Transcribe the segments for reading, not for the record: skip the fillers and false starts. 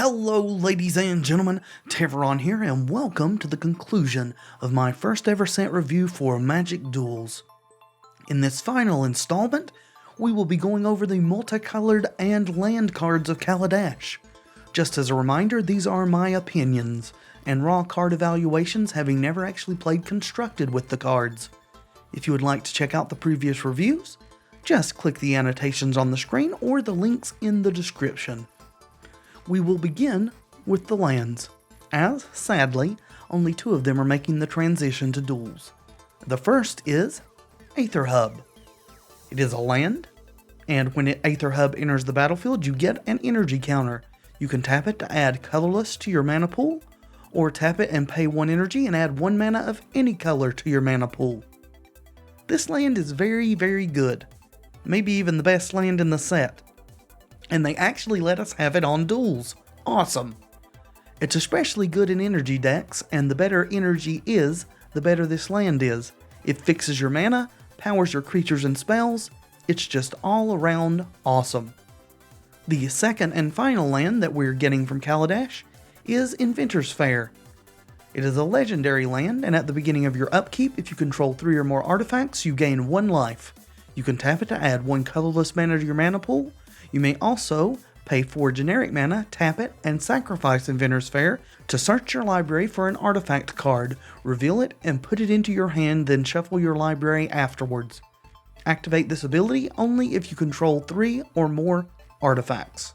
Hello ladies and gentlemen, Tevaron here and welcome to the conclusion of my first ever set review for Magic Duels. In this final installment, we will be going over the multicolored and land cards of Kaladesh. Just as a reminder, these are my opinions, and raw card evaluations having never actually played constructed with the cards. If you would like to check out the previous reviews, just click the annotations on the screen or the links in the description. We will begin with the lands, as, sadly, only two of them are making the transition to duels. The first is Aether Hub. It is a land, and when Aether Hub enters the battlefield, you get an energy counter. You can tap it to add colorless to your mana pool, or tap it and pay 1 energy and add 1 mana of any color to your mana pool. This land is very, very good. Maybe even the best land in the set. And they actually let us have it on duels. Awesome! It's especially good in energy decks, and the better energy is, the better this land is. It fixes your mana, powers your creatures and spells, it's just all around awesome. The second and final land that we're getting from Kaladesh is Inventor's Fair. It is a legendary land, and at the beginning of your upkeep, if you control 3 or more artifacts, you gain 1 life. You can tap it to add 1 colorless mana to your mana pool. You may also pay 4 generic mana, tap it, and sacrifice Inventor's Fair to search your library for an artifact card, reveal it, and put it into your hand, then shuffle your library afterwards. Activate this ability only if you control 3 or more artifacts.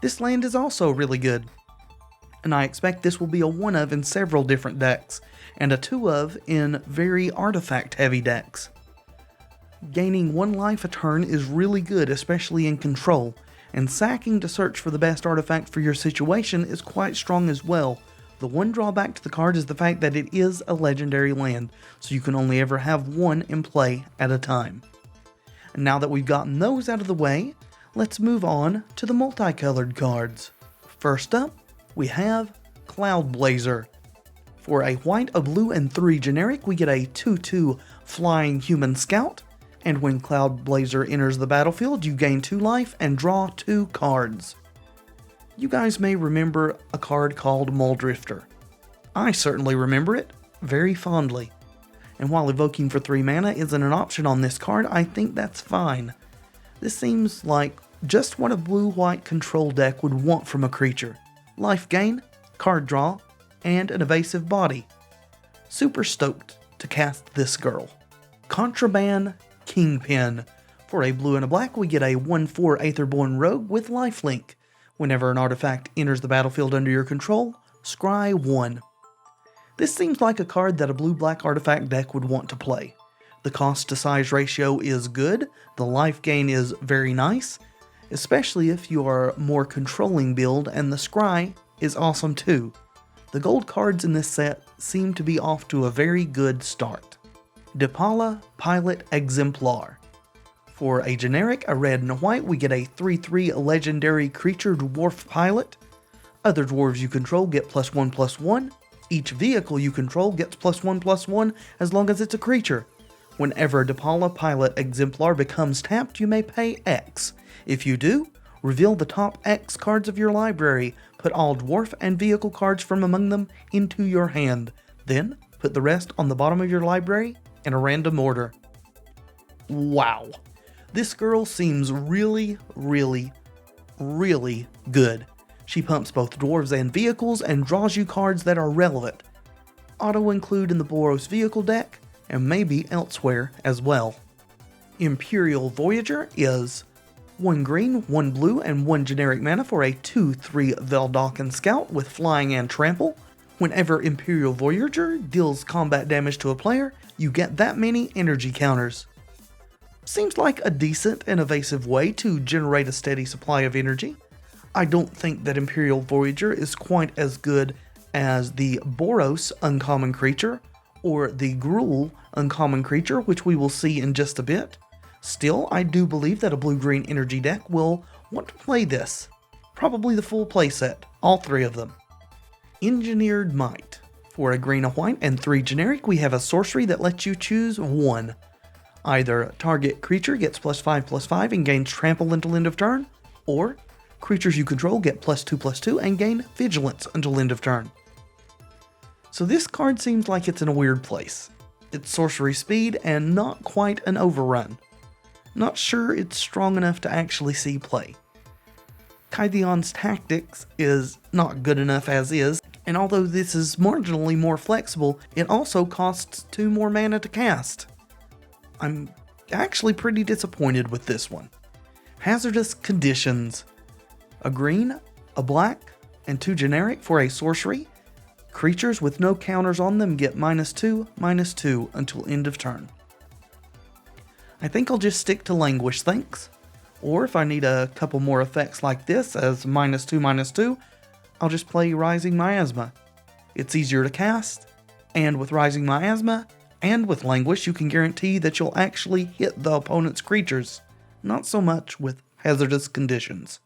This land is also really good, and I expect this will be a 1 of in several different decks, and a 2 of in very artifact-heavy decks. Gaining 1 life a turn is really good, especially in control, and sacking to search for the best artifact for your situation is quite strong as well. The one drawback to the card is the fact that it is a legendary land, so you can only ever have 1 in play at a time. And now that we've gotten those out of the way, let's move on to the multicolored cards. First up, we have Cloud Blazer. For a white, a blue, and 3 generic, we get a 2/2 Flying Human Scout. And when Cloud Blazer enters the battlefield, you gain 2 life and draw 2 cards. You guys may remember a card called Muldrifter. I certainly remember it very fondly. And while evoking for 3 mana isn't an option on this card, I think that's fine. This seems like just what a blue-white control deck would want from a creature. Life gain, card draw, and an evasive body. Super stoked to cast this girl. Contraband Kingpin. For a blue and a black, we get a 1/4 Aetherborn Rogue with lifelink. Whenever an artifact enters the battlefield under your control, scry 1. This seems like a card that a blue-black artifact deck would want to play. The cost to size ratio is good, the life gain is very nice, especially if you are more controlling build, and the scry is awesome too. The gold cards in this set seem to be off to a very good start. Depala Pilot Exemplar. For a generic, a red and a white, we get a 3/3 legendary creature dwarf pilot. Other dwarves you control get +1/+1. Each vehicle you control gets +1/+1 as long as it's a creature. Whenever Depala Pilot Exemplar becomes tapped, you may pay X. If you do, reveal the top X cards of your library, put all dwarf and vehicle cards from among them into your hand. Then, put the rest on the bottom of your library in a random order. Wow. This girl seems really, really, really good. She pumps both dwarves and vehicles and draws you cards that are relevant. Auto-include in the Boros vehicle deck, and maybe elsewhere as well. Imperial Voyager is 1 green, 1 blue, and 1 generic mana for a 2/3 Veldakan Scout with flying and trample. Whenever Imperial Voyager deals combat damage to a player, you get that many energy counters. Seems like a decent and evasive way to generate a steady supply of energy. I don't think that Imperial Voyager is quite as good as the Boros uncommon creature, or the Gruul uncommon creature, which we will see in just a bit. Still, I do believe that a blue-green energy deck will want to play this. Probably the full playset, all 3 of them. Engineered Might. For a green, a white, and 3 generic, we have a sorcery that lets you choose 1. Either target creature gets +5/+5 and gains trample until end of turn, or Creatures you control get +2/+2 and gain vigilance until end of turn. So this card seems like it's in a weird place. It's sorcery speed and not quite an overrun. Not sure it's strong enough to actually see play. Kytheon's Tactics is not good enough as is, and although this is marginally more flexible, it also costs 2 more mana to cast. I'm actually pretty disappointed with this one. Hazardous Conditions. A green, a black, and 2 generic for a sorcery. Creatures with no counters on them get -2/-2 until end of turn. I think I'll just stick to Languish, thanks. Or if I need a couple more effects like this as -2/-2, I'll just play Rising Miasma. It's easier to cast, and with Rising Miasma and with Languish you can guarantee that you'll actually hit the opponent's creatures, not so much with Hazardous Conditions.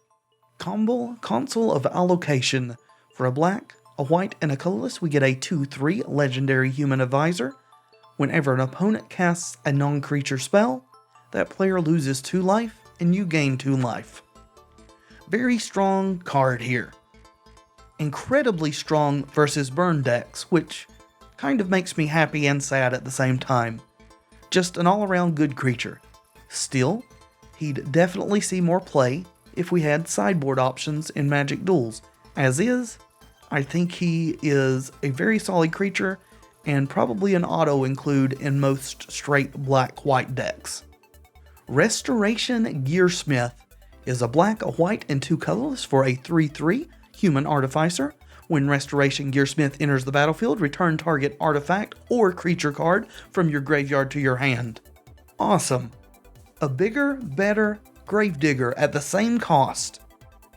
Console of Allocation. For a black, a white, and a colorless, we get a 2/3 Legendary Human Advisor. Whenever an opponent casts a non-creature spell, that player loses 2 life and you gain 2 life. Very strong card here. Incredibly strong versus burn decks, which kind of makes me happy and sad at the same time. Just an all-around good creature. Still, he'd definitely see more play if we had sideboard options in Magic Duels. As is, I think he is a very solid creature and probably an auto include in most straight black-white decks. Restoration Gearsmith is a black, a white, and 2 colorless for a 3/3 Human Artificer. When Restoration Gearsmith enters the battlefield, return target artifact or creature card from your graveyard to your hand. Awesome. A bigger, better Gravedigger at the same cost.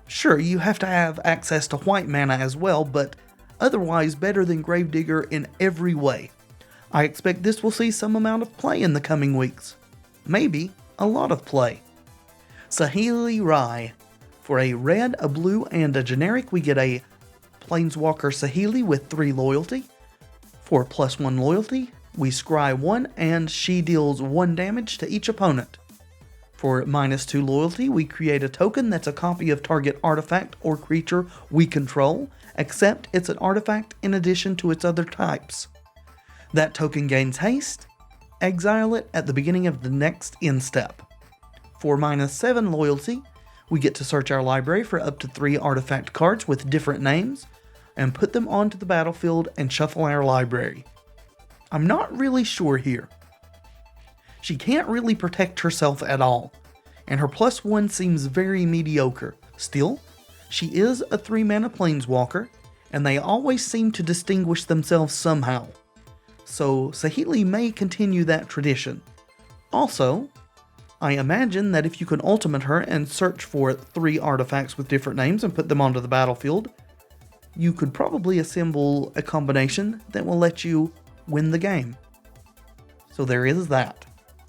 Sure, you have to have access to white mana as well, but otherwise better than Gravedigger in every way. I expect this will see some amount of play in the coming weeks. Maybe a lot of play. Saheeli Rai. For a red, a blue, and a generic, we get a Planeswalker Saheeli with 3 loyalty. For +1 loyalty, we scry 1 and she deals 1 damage to each opponent. For -2 loyalty, we create a token that's a copy of target artifact or creature we control, except it's an artifact in addition to its other types. That token gains haste. Exile it at the beginning of the next end step. For -7 loyalty, we get to search our library for up to 3 artifact cards with different names, and put them onto the battlefield and shuffle our library. I'm not really sure here. She can't really protect herself at all, and her +1 seems very mediocre. Still, she is a 3-mana Planeswalker, and they always seem to distinguish themselves somehow. So Saheeli may continue that tradition. Also, I imagine that if you can ultimate her and search for 3 artifacts with different names and put them onto the battlefield, you could probably assemble a combination that will let you win the game. So there is that.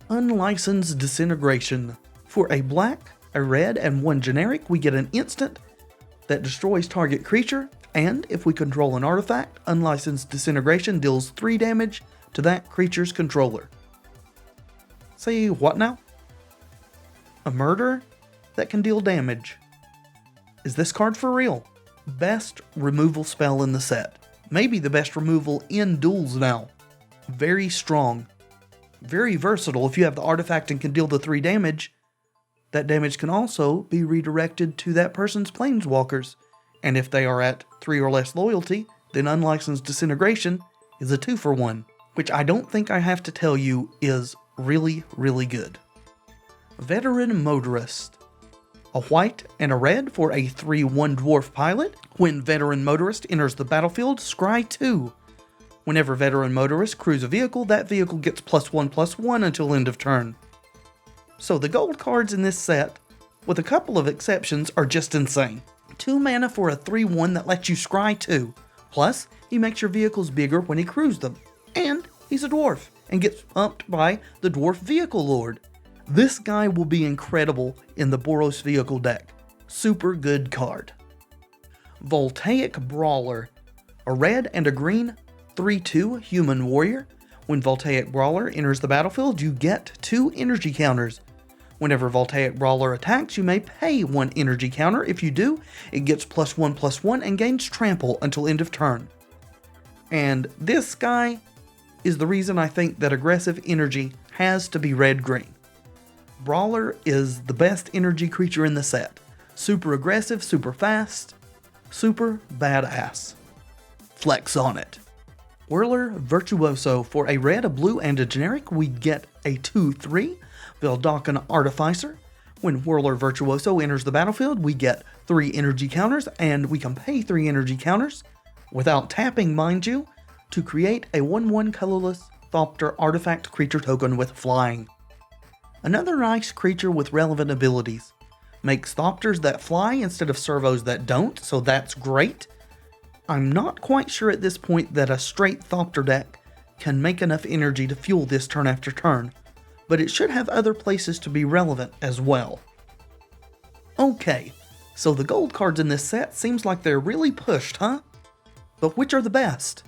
Unlicensed Disintegration. For a black, a red, and 1 generic, we get an instant that destroys target creature, and if we control an artifact, Unlicensed Disintegration deals 3 damage to that creature's controller. Say what now? A murder that can deal damage. Is this card for real? Best removal spell in the set. Maybe the best removal in Duels now. Very strong. Very versatile. If you have the artifact and can deal the 3 damage, that damage can also be redirected to that person's planeswalkers. And if they are at 3 or less loyalty, then Unlicensed Disintegration is a 2-for-1, which I don't think I have to tell you is really, really good. Veteran Motorist. A white and a red for a 3/1 dwarf pilot. When Veteran Motorist enters the battlefield, scry 2. Whenever Veteran Motorist crews a vehicle, that vehicle gets +1/+1 until end of turn. So the gold cards in this set, with a couple of exceptions, are just insane. 2 mana for a 3/1 that lets you scry 2. Plus, he makes your vehicles bigger when he crews them. And he's a dwarf, and gets pumped by the Dwarf Vehicle Lord. This guy will be incredible in the Boros vehicle deck. Super good card. Voltaic Brawler. A red and a green 3/2 human warrior. When Voltaic Brawler enters the battlefield, you get 2 energy counters. Whenever Voltaic Brawler attacks, you may pay 1 energy counter. If you do, it gets +1/+1 and gains trample until end of turn. And this guy is the reason I think that aggressive energy has to be red-green. Brawler is the best energy creature in the set. Super aggressive, super fast, super badass. Flex on it. Whirler Virtuoso. For a red, a blue, and a generic, we get a 2/3 Veldakan Artificer. When Whirler Virtuoso enters the battlefield, we get 3 energy counters, and we can pay 3 energy counters, without tapping mind you, to create a 1/1 colorless Thopter artifact creature token with flying. Another nice creature with relevant abilities. Makes Thopters that fly instead of servos that don't, so that's great. I'm not quite sure at this point that a straight Thopter deck can make enough energy to fuel this turn after turn, but it should have other places to be relevant as well. Okay, so the gold cards in this set seems like they're really pushed, huh? But which are the best?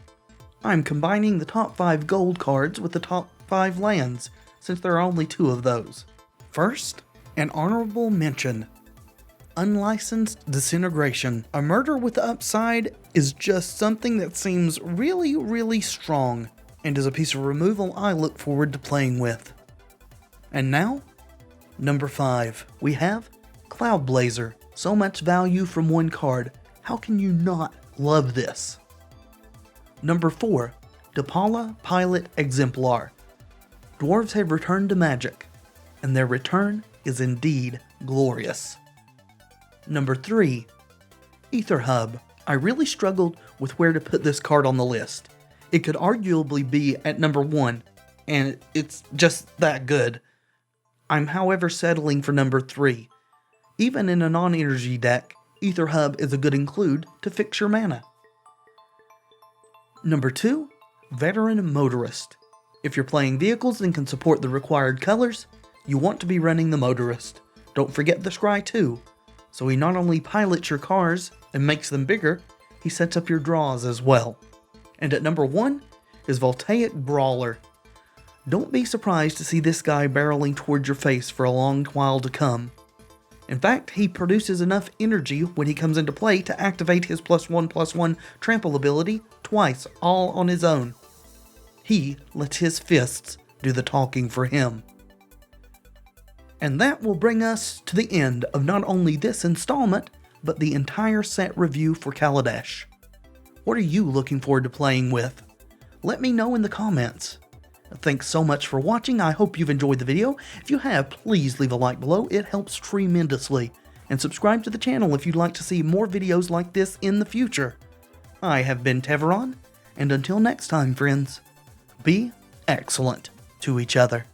I'm combining the top 5 gold cards with the top 5 lands, since there are only 2 of those. First, an honorable mention. Unlicensed Disintegration. A murder with upside is just something that seems really, really strong, and is a piece of removal I look forward to playing with. And now, number 5, we have Cloud Blazer. So much value from 1 card. How can you not love this? Number 4, Depala Pilot Exemplar. Dwarves have returned to Magic, and their return is indeed glorious. Number 3, Ether Hub. I really struggled with where to put this card on the list. It could arguably be at number 1, and it's just that good. I'm however settling for number 3. Even in a non-energy deck, Ether Hub is a good include to fix your mana. Number 2, Veteran Motorist. If you're playing vehicles and can support the required colors, you want to be running the Motorist. Don't forget the Scry too. So he not only pilots your cars and makes them bigger, he sets up your draws as well. And at number 1 is Voltaic Brawler. Don't be surprised to see this guy barreling towards your face for a long while to come. In fact, he produces enough energy when he comes into play to activate his +1/+1 trample ability twice, all on his own. He lets his fists do the talking for him. And that will bring us to the end of not only this installment, but the entire set review for Kaladesh. What are you looking forward to playing with? Let me know in the comments. Thanks so much for watching. I hope you've enjoyed the video. If you have, please leave a like below. It helps tremendously. And subscribe to the channel if you'd like to see more videos like this in the future. I have been Tevaron, and until next time, friends, be excellent to each other.